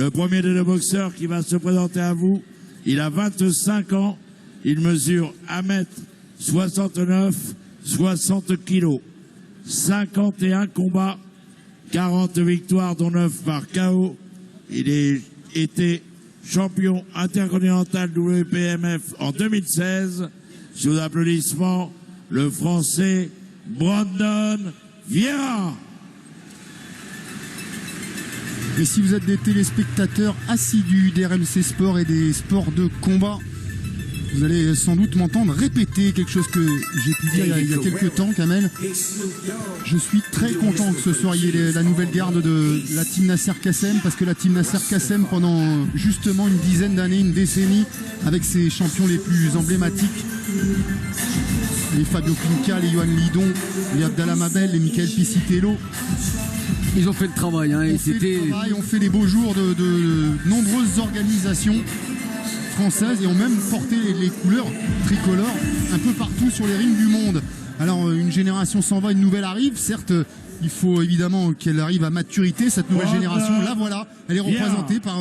Le premier des deux boxeurs qui va se présenter à vous, il a 25 ans, il mesure 1m69, 60 kilos, 51 combats, 40 victoires dont 9 par KO. Il a été champion intercontinental WPMF en 2016. Sous applaudissements, le Français Brandon Vieira. Et si vous êtes des téléspectateurs assidus des RMC Sport et des sports de combat, vous allez sans doute m'entendre répéter quelque chose que j'ai pu dire il y a quelques temps, Kamel. Je suis très content que ce soir il y ait la nouvelle garde de la team Nasser Kassem, parce que la team Nasser Kassem, pendant justement une dizaine d'années, une décennie, avec ses champions les plus emblématiques, les Fabio Pinca, les Johan Lidon, les Abdallah Mabel, les Michael Piscitello, ils ont fait le travail, hein, on fait les beaux jours de nombreuses organisations françaises et ont même porté les couleurs tricolores un peu partout sur les rings du monde. Alors une génération s'en va, une nouvelle arrive. Certes, il faut évidemment qu'elle arrive à maturité, cette nouvelle génération. Là voilà, elle est représentée par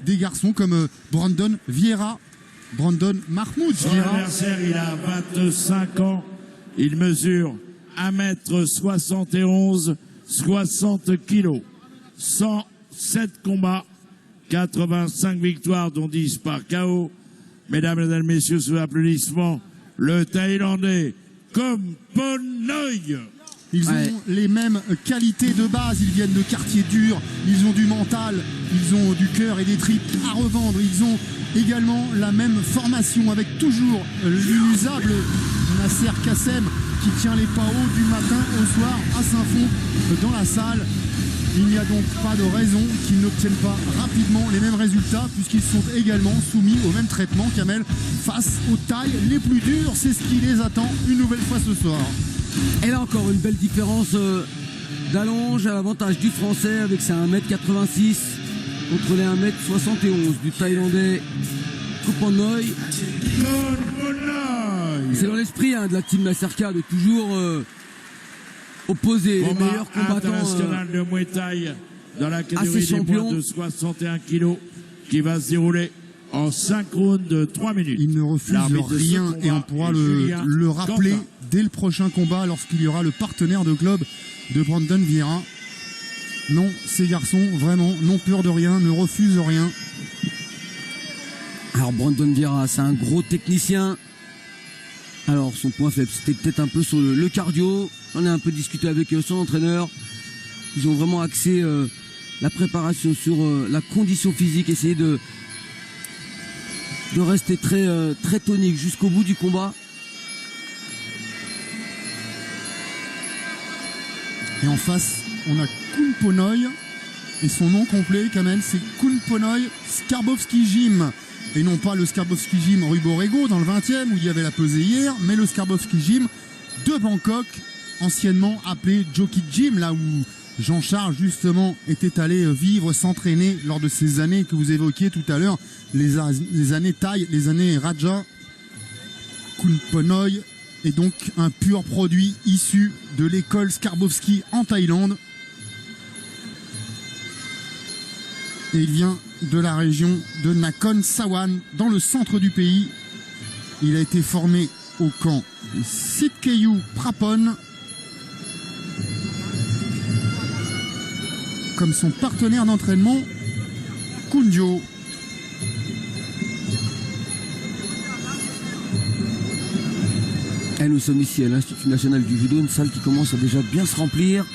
des garçons comme Brandon Vieira, Brandon Mahmoud Vieira. Son adversaire, il a 25 ans, il mesure 1m71, 60 kilos, 107 combats, 85 victoires dont 10 par KO. Mesdames et messieurs, sous applaudissements, le Thaïlandais Komponoy. Ils ont les mêmes qualités de base, ils viennent de quartiers durs, ils ont du mental, ils ont du cœur et des tripes à revendre. Ils ont également la même formation avec toujours l'inusable Nasser Kassem qui tient les pas hauts du matin au soir à Saint-Fond dans la salle. Il n'y a donc pas de raison qu'ils n'obtiennent pas rapidement les mêmes résultats, puisqu'ils sont également soumis au même traitement, Kamel, face aux tailles les plus dures. C'est ce qui les attend une nouvelle fois ce soir. Et là encore une belle différence d'allonge à l'avantage du Français avec ses 1m86 contre les 1m71 du Thaïlandais Komponoy. C'est dans l'esprit de la team Nasserka de toujours opposer les meilleurs combattants international de Muay Thai dans la catégorie des moins de 61 kilos qui va se dérouler en 5 rounds de 3 minutes. Il ne refuse rien et on pourra le rappeler dès le prochain combat lorsqu'il y aura le partenaire de club de Brandon Vieira. Non, ces garçons vraiment n'ont peur de rien, ne refusent rien. Alors Brandon Vieira, c'est un gros technicien. Alors son point faible, c'était peut-être un peu sur le cardio. On a un peu discuté avec son entraîneur. Ils ont vraiment axé la préparation sur la condition physique, essayer de rester très tonique jusqu'au bout du combat. Et en face, on a Komponoy. Et son nom complet, Kamel, c'est Komponoy Skarbowski Gym. Et non pas le Skarbowski Gym rue Borrego dans le 20e où il y avait la pesée hier, mais le Skarbowski Gym de Bangkok, anciennement appelé Jockey Gym, là où Jean-Charles justement était allé vivre, s'entraîner lors de ces années que vous évoquiez tout à l'heure, les années Thaï, les années Raja. Komponoy est donc un pur produit issu de l'école Skarbowski en Thaïlande. Et il vient de la région de Nakhon Sawan, dans le centre du pays. Il a été formé au camp Sitkeyu Prapon, comme son partenaire d'entraînement, Kunjo. Et nous sommes ici à l'Institut National du Judo, une salle qui commence à déjà bien se remplir.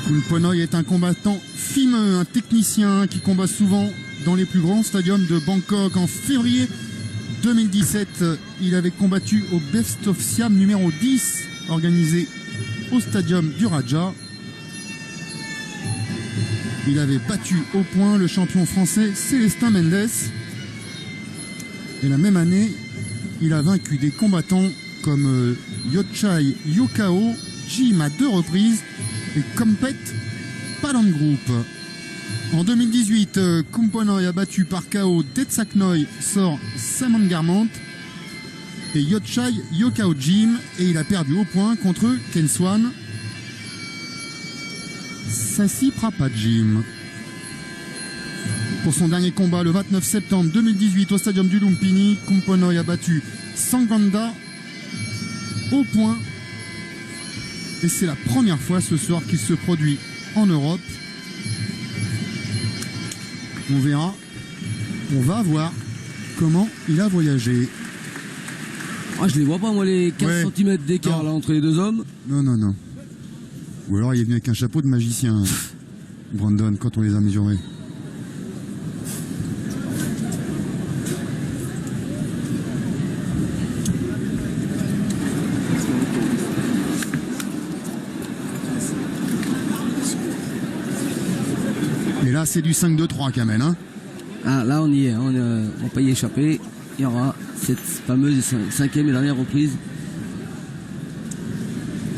Komponoy est un combattant fimeux, un technicien qui combat souvent dans les plus grands stadiums de Bangkok. En février 2017, il avait combattu au Best of Siam numéro 10, organisé au stadium du Raja. Il avait battu au point le champion français Célestin Mendes. Et la même année, il a vaincu des combattants comme Yochai Yokao, Jim à 2 reprises, et Kompet Palangroup. En 2018, Komponoy a battu par KO Detsaknoy Sor Samon Garmant et Yochai Yokao Jim, et il a perdu au point contre Kenswan Sassi Prapa Jim. pour son dernier combat le 29 septembre 2018 au stadium du Lumpini. Kumponoy a battu Sanganda au point. Et c'est la première fois ce soir qu'il se produit en Europe. On verra, on va voir comment il a voyagé. Ah, je les vois pas, moi, les 15 cm d'écart là entre les deux hommes. Non, non, non. Ou alors il est venu avec un chapeau de magicien, Brandon, quand on les a mesurés. Et là, c'est du 5-2-3, Kamel, hein. Ah, là, on y est, on va pas y échapper. Il y aura cette fameuse 5e et dernière reprise.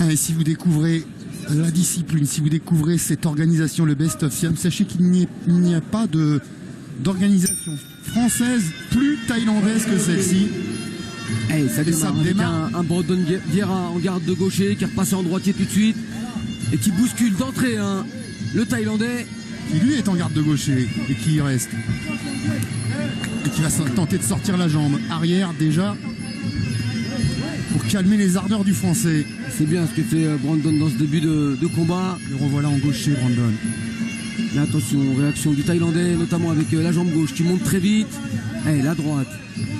Et si vous découvrez la discipline, si vous découvrez cette organisation, le Best of Siam, sachez qu'il n'y a pas d'organisation française plus thaïlandaise que celle-ci. Hey, ça démarre avec un Brandon Vieira en garde de gaucher qui est repassé en droitier tout de suite et qui bouscule d'entrée le Thaïlandais. Qui lui est en garde de gaucher et qui y reste. Et qui va tenter de sortir la jambe arrière déjà pour calmer les ardeurs du Français. C'est bien ce que fait Brandon dans ce début de combat. Le revoilà en gaucher, Brandon. Mais attention, réaction du Thaïlandais, notamment avec la jambe gauche qui monte très vite. Et la droite.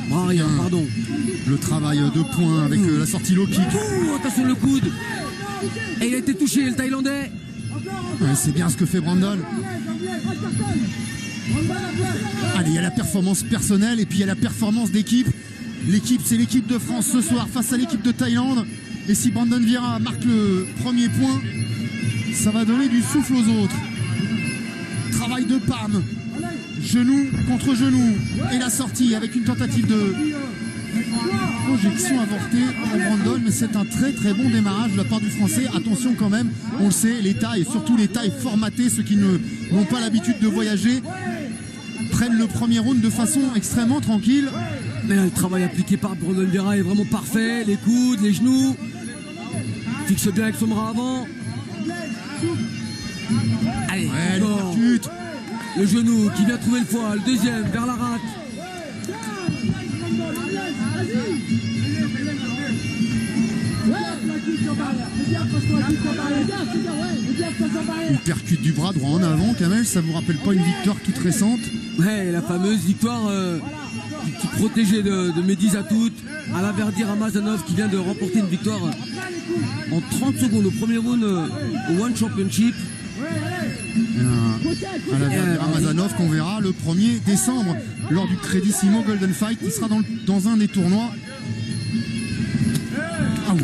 Bras arrière, pardon. Le travail de poing avec la sortie low kick. Attention le coude. Et il a été touché, le Thaïlandais. Ouais, c'est bien ce que fait Brandon. Allez, il y a la performance personnelle et puis il y a la performance d'équipe. L'équipe, c'est l'équipe de France ce soir face à l'équipe de Thaïlande. Et si Brandon Vieira marque le premier point, ça va donner du souffle aux autres. Travail de PAM. Genou contre genou. Et la sortie avec une tentative de projection avortée pour Brandon. Mais c'est un très très bon démarrage de la part du Français. Attention quand même, on le sait, les tailles, surtout les tailles formatées, ceux qui n'ont pas l'habitude de voyager, prennent le premier round de façon extrêmement tranquille. Mais là, le travail appliqué par Brandon Vieira est vraiment parfait. Les coudes, les genoux. Fixe bien avec son bras avant. Allez, le genou qui vient trouver le foie. Le deuxième vers la rate. Il percute du bras droit en avant, Kamel. Ça vous rappelle pas une victoire toute récente? Ouais, la fameuse victoire qui protégeait de Mehdi Zatout à la Verdir Ramazanov qui vient de remporter une victoire en 30 secondes au premier round au One Championship. À la Verdir Ramazanov qu'on verra le 1er décembre lors du Credissimo Golden Fight qui sera dans un des tournois. Ah,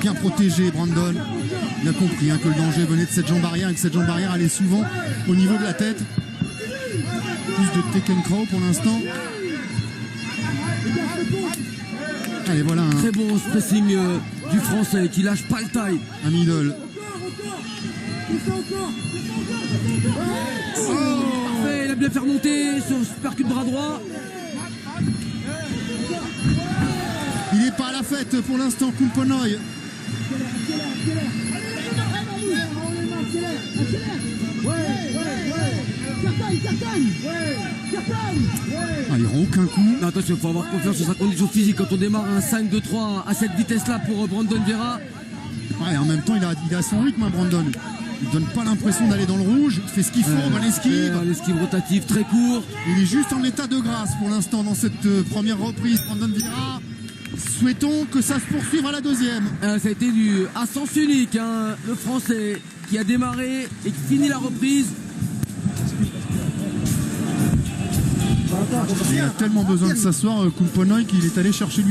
bien protégé Brandon. Il a compris que le danger venait de cette jambe arrière et que cette jambe arrière allait souvent au niveau de la tête. Plus de Tekken Crow pour l'instant. Allez, voilà très bon pressing du Français qui lâche pas le taille. Un middle. Parfait, il a bien fait remonter sur percute bras droit. Il n'est pas à la fête pour l'instant, Kumponoy. Ah, il rend aucun coup. Non, attention, il faut avoir confiance sur sa condition physique quand on démarre un 5-2-3 à cette vitesse-là pour Brandon Vieira. Ouais, en même temps, il a son rythme, Brandon. Il donne pas l'impression d'aller dans le rouge. Il fait ce qu'il faut, dans l'esquive. L'esquive rotative très court. Il est juste en état de grâce pour l'instant dans cette première reprise. Brandon Vieira. Souhaitons que ça se poursuive à la deuxième. Ça a été du à sens unique, le Français qui a démarré et qui finit la reprise. Il a tellement besoin de s'asseoir, Kumponoy, qu'il est allé chercher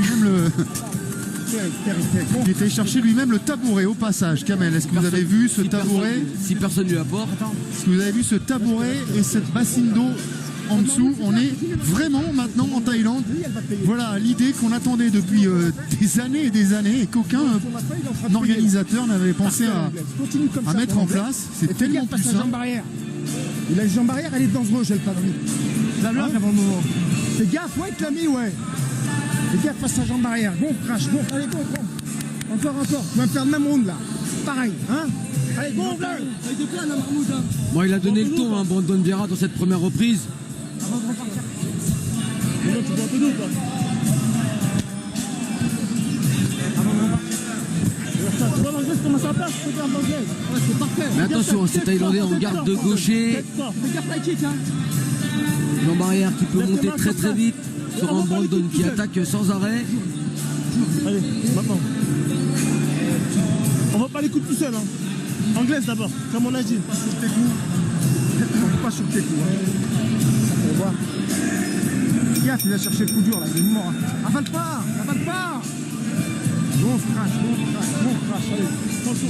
lui-même le tabouret au passage. Kamel, est-ce que vous avez vu ce tabouret? Si personne lui apporte. Est-ce que vous avez vu ce tabouret et cette bassine d'eau en dessous? On est vraiment maintenant en Thaïlande. Voilà l'idée qu'on attendait depuis des années et qu'aucun organisateur n'avait pensé à mettre en place. C'est tellement puissant. Il a une jambe barrière, elle est dangereuse, j'ai le pas vu. La bloque avant le moment. Fais gaffe, ouais, tu l'as mis, ouais. Fais gaffe face à jambe barrière. Bon, crash, bon, allez, go, encore. On va faire le même round là. Pareil, hein. Allez, go, Bon, il a donné le ton, Brandon Vieira, dans cette première reprise. avant de repartir. Maintenant, tu bois un peu d'eau, quoi. Avant de repartir. Tu vois l'anglaise comment ça passe, c'est bien l'anglaise. Ouais, c'est parfait. Mais attention, c'est Thaïlandais en garde de gaucher. Fais gaffe à kick, hein. Jean Barrière qui peut monter très très vite sur un Brandon qui attaque sans arrêt. Allez, maintenant. On va pas les coups tout seul, hein. Anglaise d'abord, comme on a dit. Pas sur tes coups. Pas sur tes coups, hein. On va voir. Gaffe, il va chercher le coup dur, là, il est mort. Hein. Avale pas. Bon crash. Allez, attention.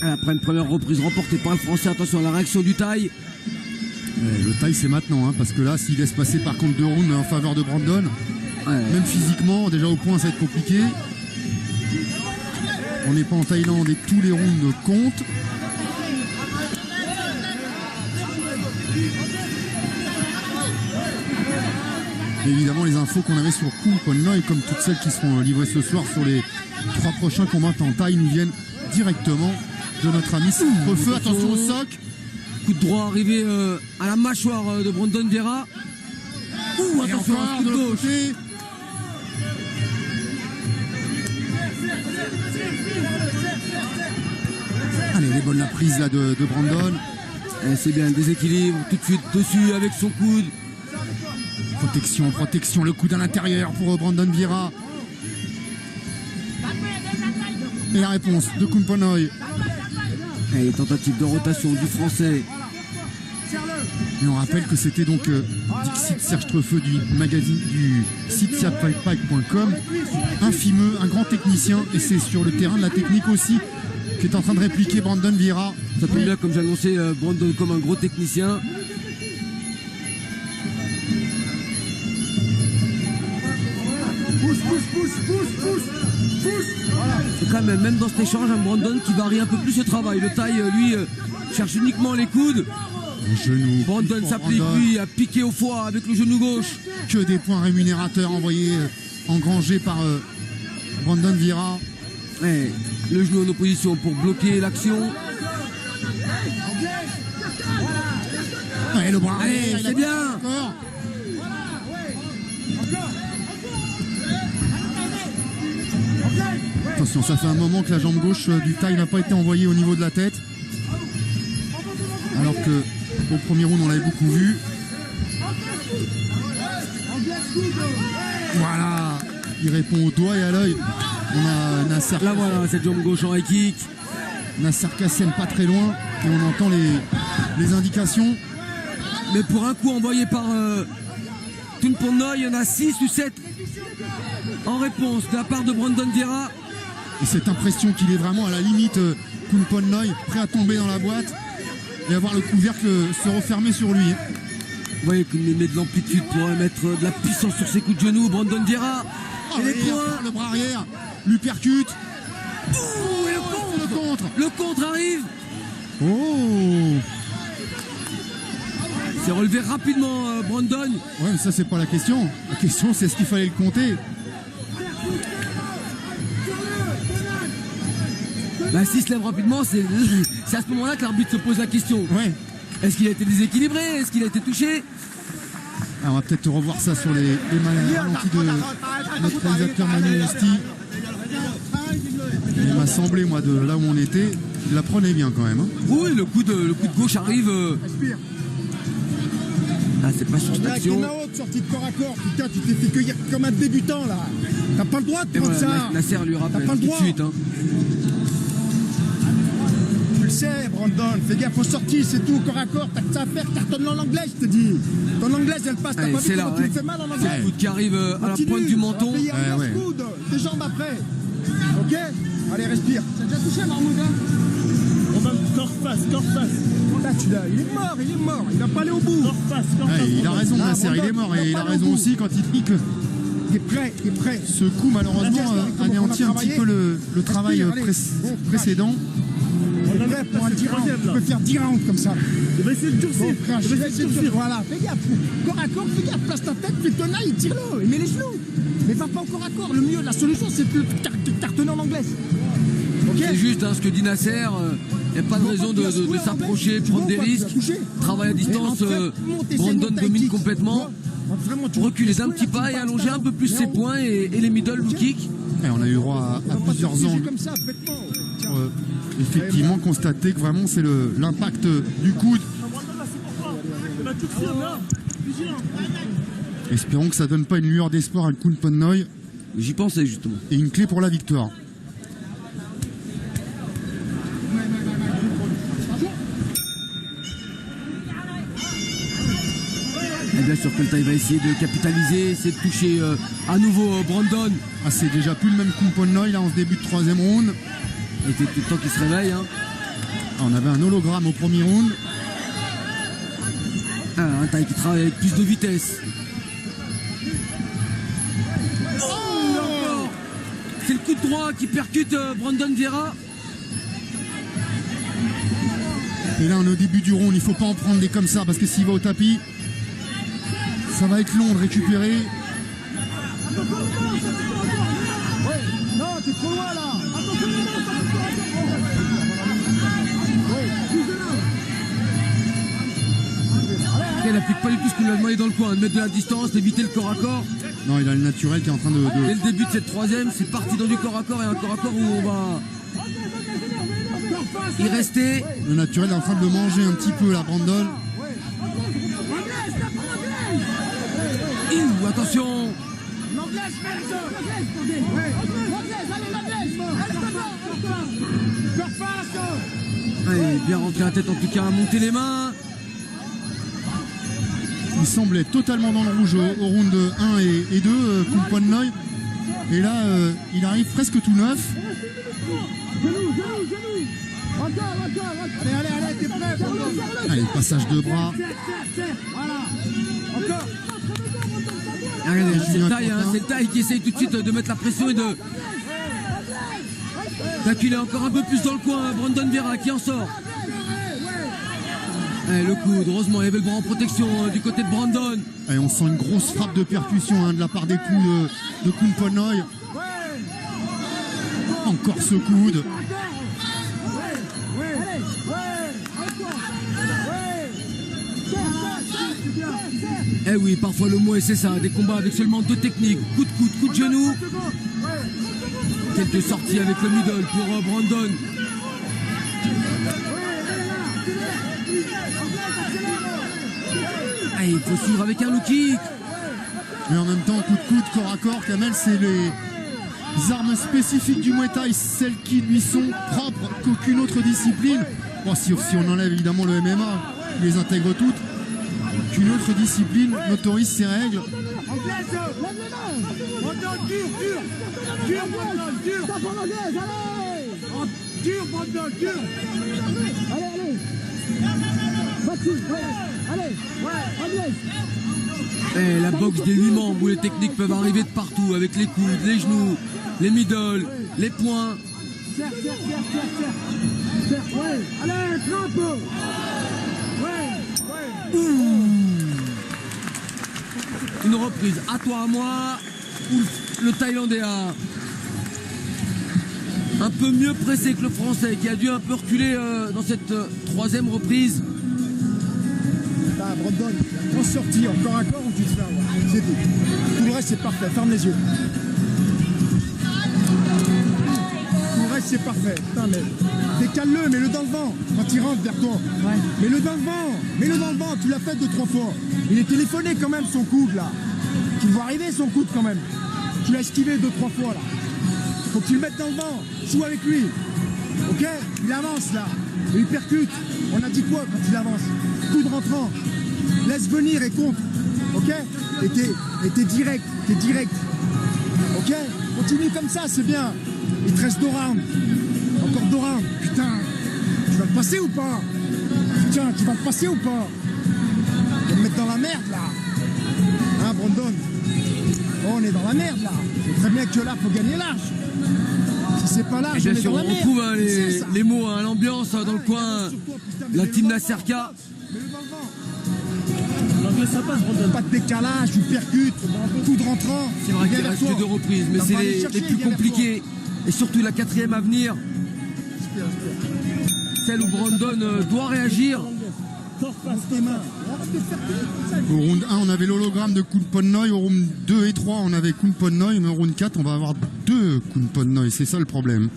Après une première reprise remportée par le Français, attention à la réaction du Thaï. Le Thaï c'est maintenant, hein, parce que là s'il laisse passer par contre 2 rounds en faveur de Brandon, même physiquement, déjà au point ça va être compliqué. On n'est pas en Thaïlande et tous les rounds comptent. Et évidemment les infos qu'on avait sur Khun Phon Noi, comme toutes celles qui seront livrées ce soir sur les 3 prochains combats en Thaï, nous viennent directement de notre ami Refeu. Attention au soc. Coup de droit arrivé à la mâchoire de Brandon Vera. Et Attention, encore un coup de de l'autre gauche. côté. Allez, elle est bonne la prise là de Brandon. C'est bien, déséquilibre, tout de suite dessus avec son coude. Protection, le coude à l'intérieur pour Brandon Vera. Et la réponse de Khun Phon Noi. Et tentative de rotation du Français. Et on rappelle que c'était donc Dixit Serge Trefeux du magazine du site siapfightpack.com, un grand technicien, et c'est sur le terrain de la technique aussi qui est en train de répliquer Brandon Vera. Ça tombe bien, comme j'ai annoncé, Brandon comme un gros technicien. C'est quand même dans cet échange, un Brandon qui varie un peu plus le travail. Le Thaï, lui, cherche uniquement les coudes. Le genou. Brandon s'applique, lui, à piquer au foie avec le genou gauche. Que des points rémunérateurs envoyés, engrangés par Brandon Vera. Et le genou en opposition pour bloquer l'action. Ouais, le bras. Allez, c'est bien. Encore. Attention, ça fait un moment que la jambe gauche du Thaï n'a pas été envoyée au niveau de la tête. Alors que au premier round on l'avait beaucoup vu. Voilà, il répond au doigt et à l'œil. On a Nasser. Là voilà, cette jambe gauche en high kick. Nasser Kassem pas très loin et on entend les indications. Mais pour un coup envoyé par Khun Phon Noi, il y en a 6 ou 7 en réponse de la part de Brandon Vera. Et cette impression qu'il est vraiment à la limite, Khun Phon Noi, prêt à tomber dans la boîte et avoir le couvercle se refermer sur lui. Vous voyez qu'il met de l'amplitude pour mettre de la puissance sur ses coups de genoux. Brandon Vera. Et les points. Le bras arrière, lui percute. Ouh, et Le contre. le contre arrive. Oh. C'est relevé rapidement Brandon. Ouais, mais ça c'est pas la question. La question c'est est-ce qu'il fallait le compter. Bah, s'il se lève rapidement, c'est à ce moment-là que l'arbitre se pose la question. Ouais. Est-ce qu'il a été déséquilibré? Est-ce qu'il a été touché? Alors, on va peut-être revoir ça sur les ralentis de notre réalisateur Manu Esti. Il m'a semblé, moi, de là où on était, il la prenait bien quand même. Hein. Oui, le coup de gauche arrive. Ah, c'est pas sur cette action. Sortie de corps à corps, putain, tu t'es fait cueillir comme un débutant là. T'as pas le droit de Et prendre voilà, ça. Nasser lui rappelle T'as pas le tout de droit. suite. Hein. Tu le sais, Brandon, fais gaffe aux sorties, c'est tout, corps à corps, t'as que ça à faire, cartonne en anglais, je te dis. Ton anglaise, elle passe, t'as Allez, pas vu c'est là, comment tu ouais. me fais mal en C'est anglais. le coup qui arrive à la Continue, pointe du menton. on va payer un Ouais. coude, tes jambes après. Ok. Allez, respire. T'as déjà touché, Marmouda? On va corps face. Là, tu l'as, il est mort, il va pas aller au bout. Corps face. Ouais, il a raison, Ah, Nasser, il est mort. Et il a raison aussi quand il dit que T'es prêt. ce coup, malheureusement, anéantit un petit peu le travail Allez. précédent. On vrai, pour un 10 rounds, troisième, tu là. peux faire 10 rounds comme ça. Il va essayer de durcir. Bon, frère, Il je va vais essayer essayer de de durcir. Voilà, fais gaffe. Corps à corps, fais gaffe, place ta tête, fais ton œil, tire-le, et mets les genoux. Mais va pas au corps à corps. Le mieux, la solution, c'est de cartonner en anglaise. Ok? C'est juste hein, ce que dit Nasser, il n'y a pas de raison de s'approcher, prendre des risques. Travail à distance, Brandon domine complètement. Reculer d'un petit pas et allonger un peu plus ses points et les middle low kick. Et on a eu droit à plusieurs angles. Comme ça, bêtement. Tiens. Effectivement, constater que vraiment c'est l'impact du coude. Il va durcir, là. Vigilant. Espérons que ça donne pas une lueur d'espoir à Khun Phon Ngoy J'y pensais justement. et une clé pour la victoire. Et bien sûr que le Thaï va essayer de capitaliser, essayer de toucher à nouveau Brandon. Ah, c'est déjà plus le même Khun Phon Ngoy là en ce début de troisième round. Il était tout le temps qu'il se réveille. Hein. Ah, on avait un hologramme au premier round. Ah, un Thaï qui travaille avec plus de vitesse. Oh, c'est le coup de droit qui percute Brandon Vieira. Et là on est au début du round, il faut pas en prendre des comme ça parce que s'il va au tapis, ça va être long de récupérer. Non, t'es trop loin là. Il n'applique pas du tout ce qu'on lui a demandé dans le coin, de mettre de la distance, d'éviter le corps à corps. Non, il a le naturel qui est en train de... Dès le début de cette troisième, c'est parti dans du corps à corps et un corps à corps où on va y rester. Le naturel est en train de le manger un petit peu là, Brandon. Ouh, attention. Allez, bien rentrer la tête en tout cas, monter les mains. Il semblait totalement dans le rouge au round 1 et 2, Khun Phon Ngoy. Et là, il arrive presque tout neuf. Allez, t'es prêt, Allez, passage de bras. Regardez, c'est Julien le Thaï, hein, Quentin. c'est le Thaï qui essaye tout de suite de mettre la pression et d'acculer encore un peu plus dans le coin. Brandon Vieira qui en sort. Allez, le coude, heureusement, il y avait le bras en protection du côté de Brandon. Et on sent une grosse frappe de percussion de la part des coups de Khun Phon Ngoy. Encore ce coude. Eh oui, parfois le mot c'est ça, des combats avec seulement deux techniques, coup de coude, coup de genou. Quelques sorties avec le middle pour Brandon. Ah, il faut suivre avec un low kick. Mais en même temps, coup de coude, corps à corps, Kamel, c'est les armes spécifiques du Muay Thai, celles qui lui sont propres qu'aucune autre discipline. Bon, si on enlève évidemment le MMA, il les intègre toutes. Qu'une autre discipline n'autorise ces règles. Et la boxe des 8 membres où les techniques peuvent arriver de partout avec les coudes, les genoux, les middle, les poings. Une reprise à toi à moi où le Thaïlandais a un peu mieux pressé que le Français qui a dû un peu reculer dans cette troisième reprise. Brandon, en sortie, encore un corps ou tu te fais avoir. C'est tout. Tout le reste c'est parfait, ferme les yeux. Tout le reste c'est parfait. Putain, mais décale-le, mets-le dans le vent quand il rentre vers toi. Ouais. Mets-le dans le vent, mets-le dans le vent, tu l'as fait 2-3 fois. Il est téléphoné quand même son coude là. Tu le vois arriver son coude quand même. Tu l'as esquivé 2-3 fois là. Faut que tu le mettes dans le vent, joue avec lui. Ok? Il avance là. Et il percute. On a dit quoi quand il avance? Coude rentrant. Laisse venir et compte. Ok? Et t'es direct. T'es direct. Ok? Continue comme ça, c'est bien. Il te reste 2 rounds. Encore 2 rounds. Putain. Tu vas le passer ou pas? Putain, tu vas le passer ou pas? Tu vas me mettre dans la merde là. Hein, Brandon? Oh, on est dans la merde là. C'est très bien que là, faut gagner large. C'est c'est pas là, Et je bien mets sûr, dans on la mer. retrouve hein, C'est ça. les mots, hein, l'ambiance dans le coin, la team Nacerca. Mets-le dans le vent. L'anglais, ça passe, Brandon. Pas de décalage, tu percutes, coup de rentrant. C'est vrai viens qu'il vers reste toi. que 2 reprises, mais T'as c'est pas à aller les chercher, plus viens vers compliquées. Et surtout la 4e à venir, Respire, respire. celle où Brandon doit réagir. Corps face. Tes mains. Arrête de faire comme ça. Au round 1, on avait l'hologramme de Kunpon-Noi. Au round 2 et 3, on avait Kunpon-Noi. Mais au round 4, on va avoir 2 Kunpon-Noi. C'est ça le problème.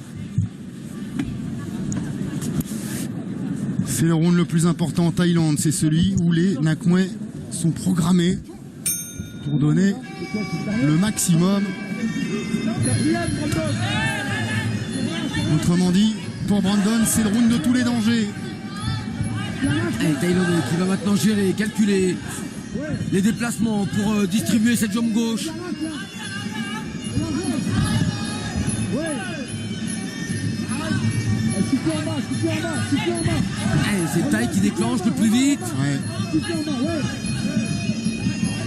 C'est le round le plus important en Thaïlande. C'est celui où les Nakmwe sont programmés pour donner le maximum. Autrement dit, pour Brandon, c'est le round de tous les dangers. Et Thaïlandais qui va maintenant gérer, calculer les déplacements pour distribuer cette jambe gauche. Et c'est Thaï qui déclenche le plus vite. Ouais.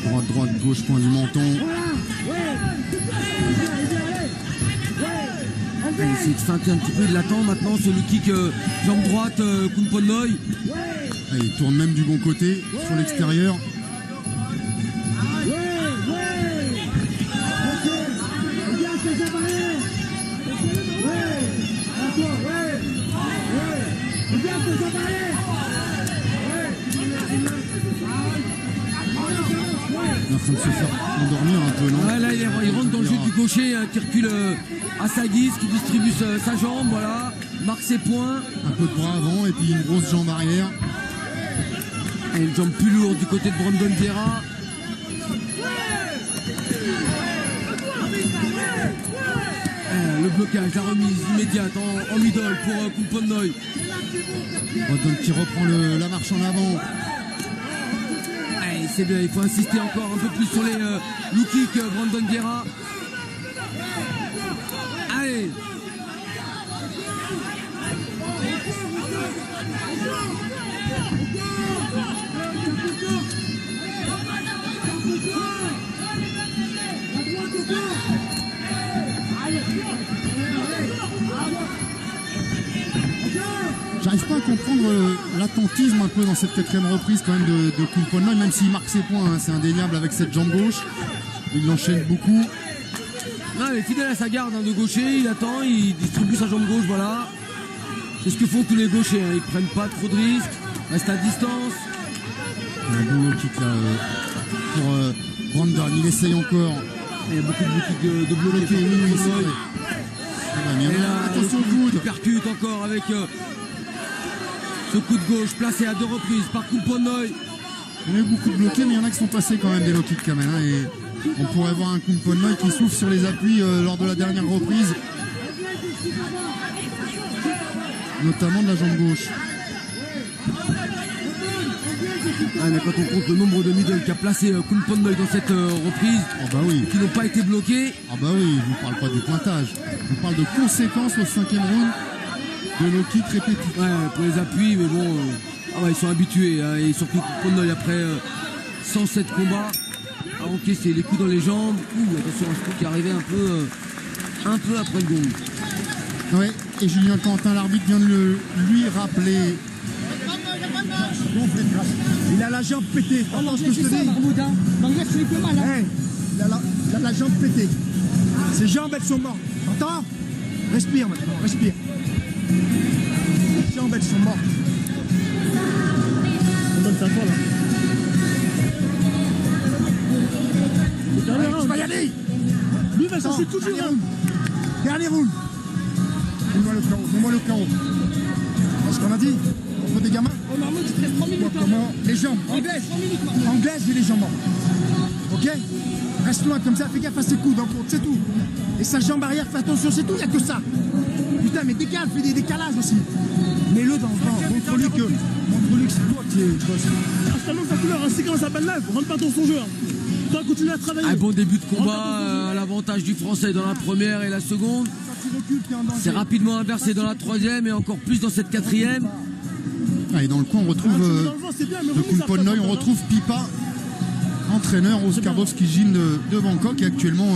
Droite, droite, gauche, point du menton. Il essaie de feinter un petit peu, il l'attend maintenant sur le kick jambe droite Kunpon-Noi. Il tourne même du bon côté, sur l'extérieur. Il est en train de se faire endormir un peu, non? Ouais, là il rentre dans le jeu du gaucher hein, qui recule à sa guise, qui distribue sa jambe, voilà, marque ses points. Un peu de bras avant et puis une grosse jambe arrière. Et une jambe plus lourde du côté de Brandon Vieira. Le blocage, la remise immédiate en middle pour Kunpon-Noi. Brandon qui reprend la marche en avant. C'est bien, il faut insister encore un peu plus sur les low kicks Brandon Vieira. Allez. J'arrive pas à comprendre l'attentisme un peu dans cette 4e reprise quand même de Kunpon-Noi, même s'il marque ses points, hein, c'est indéniable avec cette jambe gauche. Il l'enchaîne beaucoup. Non, il est fidèle à sa garde hein, de gaucher, il attend, il distribue sa jambe gauche, voilà. C'est ce que font tous les gauchers, hein. Ils prennent pas trop de risques, restent à distance. Un beau kick là pour Brandon, il essaye encore. Il y a beaucoup de bloqués. Bloqué, oui, c'est vrai. Et là, Attention au il coude. percute encore avec ce coup de gauche placé à 2 reprises par Kunpon-Noi. Il y en a eu beaucoup de bloqués, mais il y en a qui sont passés quand même des low kicks quand même. Hein, et on pourrait voir un Kunpon-Noi qui souffle sur les appuis lors de la dernière reprise. Notamment de la jambe gauche. Mais quand on compte le nombre de middle qu'a placé Kunpon-Noi dans cette reprise, Ah bah oui. qui n'ont pas été bloqués, Ah bah oui, je vous parle pas du pointage. Je vous parle de conséquences au 5e round de low kick répétitifs. ouais, pour les appuis, mais bon, ils sont habitués. Hein, et surtout Kunpon-Noi après 107 combats, à encaisser les coups dans les jambes. Attention à ce coup qui arrivait un peu après le gong. Ouais, et Julien Quentin, l'arbitre, vient de lui rappeler. Il a la jambe pétée. Entends ce que je te dis? L'anglais, tu lui fais mal. Hein. Hey, il a la jambe pétée. Ses jambes, elles sont mortes. Entends? Respire maintenant, respire. Les jambes, elles sont mortes. On donne sa foi là. C'est dernier Tu round. vas y aller. Lui va chercher toujours. Dernier Hein. round. Dernier round. Mets-moi le chaos, mets-moi le chaos. C'est ce qu'on a dit. Contre des gamins. Au Marmot, tu te restes 3 minutes. Vois comment les jambes. Anglaise, 3 minutes. Marmot. Anglaise, j'ai les jambes mortes. Ok? Reste loin comme ça, fais gaffe à ses coudes en compte, c'est tout. Et sa jambe arrière, fais attention, c'est tout, il n'y a que ça. Putain, mais décale, fais des décalages aussi. Mets-le dans le vent, montre-lui que c'est toi qui es boss. Installons sa couleur, ainsi qu'on s'appelle live. Rentre pas dans son jeu. Hein. Toi, continue à travailler. Un bon début de combat à l'avantage du Français dans la première et la seconde. C'est rapidement inversé dans la 3e et encore plus dans cette 4e. Ah, et dans le coin, on retrouve de Kunpon-Noi, on retrouve Pipa, entraîneur Oskarbowski Gym de Bangkok, et actuellement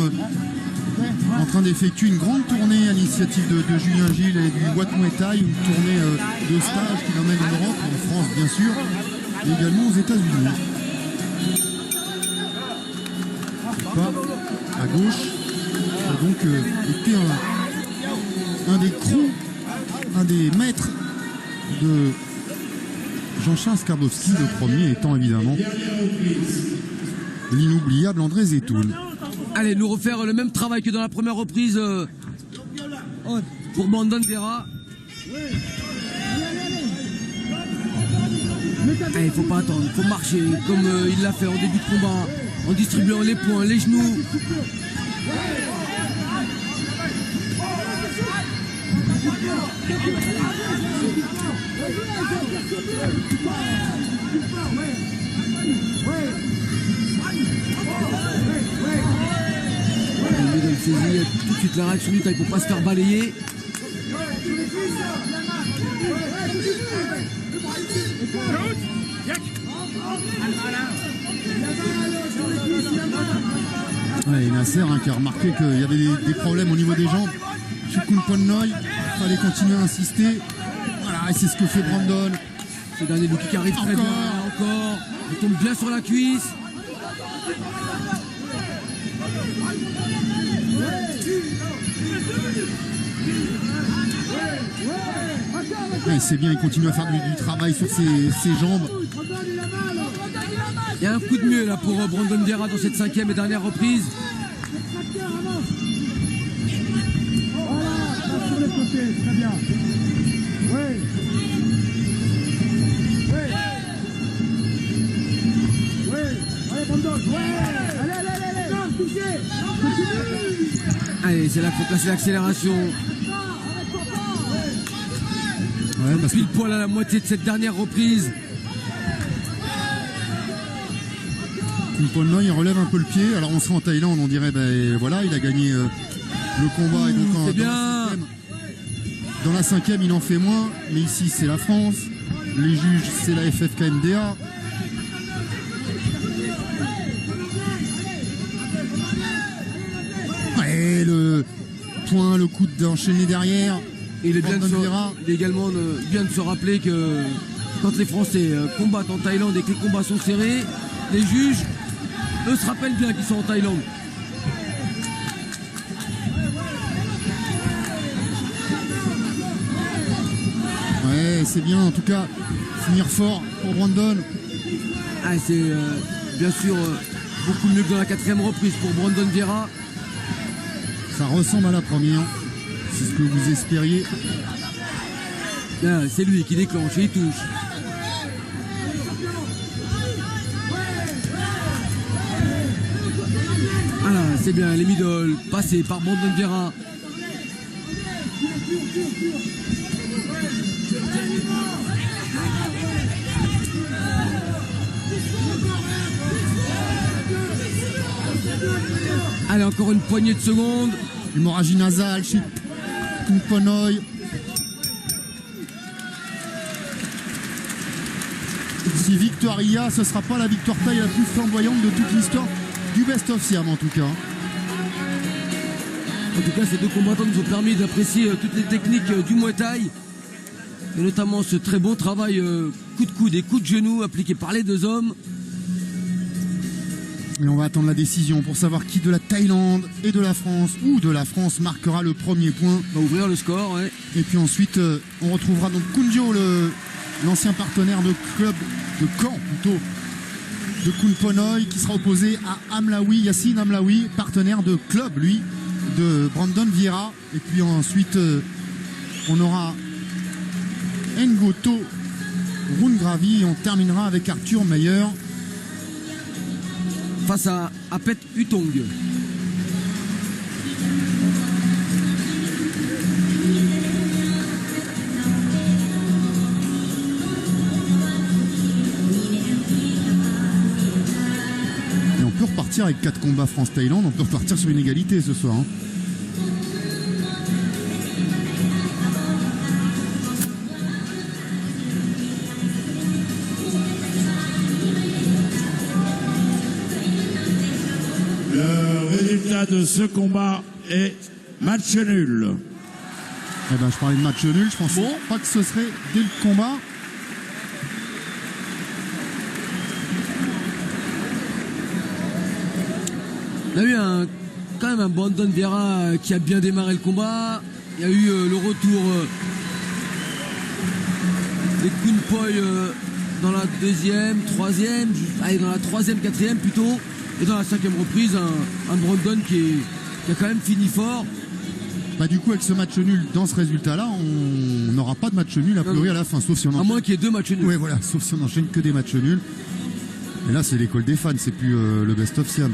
en train d'effectuer une grande tournée à l'initiative de Julien Gilles et du Wat Muay Thai, une tournée de stage qui l'emmène en Europe, en France bien sûr, et également aux États-Unis. Pas à gauche, a donc été un des crews, un des maîtres de Jean-Charles Skarbowski, le premier étant évidemment l'inoubliable André Zetoun. Allez, nous refaire le même travail que dans la première reprise pour Brandon Vera. Il faut pas attendre, il faut marcher comme il l'a fait en début de combat, en distribuant les poings, les genoux. Il saisit tout de suite la réaction du taille pour pas se faire balayer. Ouais, Nasser qui a remarqué qu'il y avait des problèmes au niveau des jambes. Chez Kunpon-Noy, il fallait continuer à insister. Voilà, et c'est ce que fait Brandon. Ce dernier look qui arrive très bien, encore. Il tombe bien sur la cuisse. Ouais, c'est bien, il continue à faire du travail sur ses jambes. Il y a un coup de mieux là pour Brandon Vera dans cette 5e et dernière reprise. Voilà, sur les côtés, très bien. Oui. Oui. Allez, Brandon. Allez. Touchez. Allez, c'est là qu'il faut placer l'accélération. Ouais, parce que Pile poil à la moitié de cette dernière reprise. Kunpon-Noy, il relève un peu le pied. Alors on serait en Thaïlande, on dirait, ben voilà, il a gagné le combat. Et donc dans la 5e, il en fait moins. Mais ici, c'est la France. Les juges, c'est la FFKMDA. Ouais, le point, le coup d'enchaîner derrière. Et il est également bien de se rappeler que quand les Français combattent en Thaïlande et que les combats sont serrés, les juges, eux, se rappellent bien qu'ils sont en Thaïlande. Ouais, c'est bien, en tout cas, finir fort pour Brandon. Ah, c'est bien sûr beaucoup mieux que dans la 4e reprise pour Brandon Vera. Ça ressemble à la première. C'est ce que vous espériez. Ah, c'est lui qui déclenche et il touche. Voilà, c'est bien, les middle passés par Brandon Vera. Allez, encore une poignée de secondes. Hémorragie nasale chez Kunpon-Noy. Si victoire il y a, ce ne sera pas la victoire taille la plus flamboyante de toute l'histoire du Best of Siam en tout cas. En tout cas, ces deux combattants nous ont permis d'apprécier toutes les techniques du Muay Thai. Et notamment ce très bon travail coup de coude et coup de genou appliqué par les deux hommes. Et on va attendre la décision pour savoir qui de la Thaïlande et de la France ou de la France marquera le premier point. On va ouvrir le score, ouais. Et puis ensuite, on retrouvera donc Kunjo, l'ancien partenaire de club, de camp plutôt, de Kunpon-Noy, qui sera opposé à Amlaoui, Yassine Amlaoui, partenaire de club, lui, de Brandon Vieira. Et puis ensuite, on aura Ngoto Rungravi et on terminera avec Arthur Meyer face à Apet Utong. Et on peut repartir avec 4 combats France-Thaïlande, on peut repartir sur une égalité ce soir. Hein. Le résultat de ce combat et match nul. Eh ben, je parlais de match nul, je pensais pas que ce serait dès le combat. On a eu quand même un Brandon Vera qui a bien démarré le combat. Il y a eu le retour des Kunpoy dans la deuxième, troisième, dans la troisième, quatrième plutôt. Et dans la cinquième reprise, un Brandon qui a quand même fini fort. Bah du coup avec ce match nul dans ce résultat là on n'aura pas de match nul a priori à la fin, sauf si on À moins qu'il y ait 2 matchs nuls. Ouais voilà, sauf si on enchaîne que des matchs nuls. Et là c'est l'école des fans, c'est plus le best of Siam.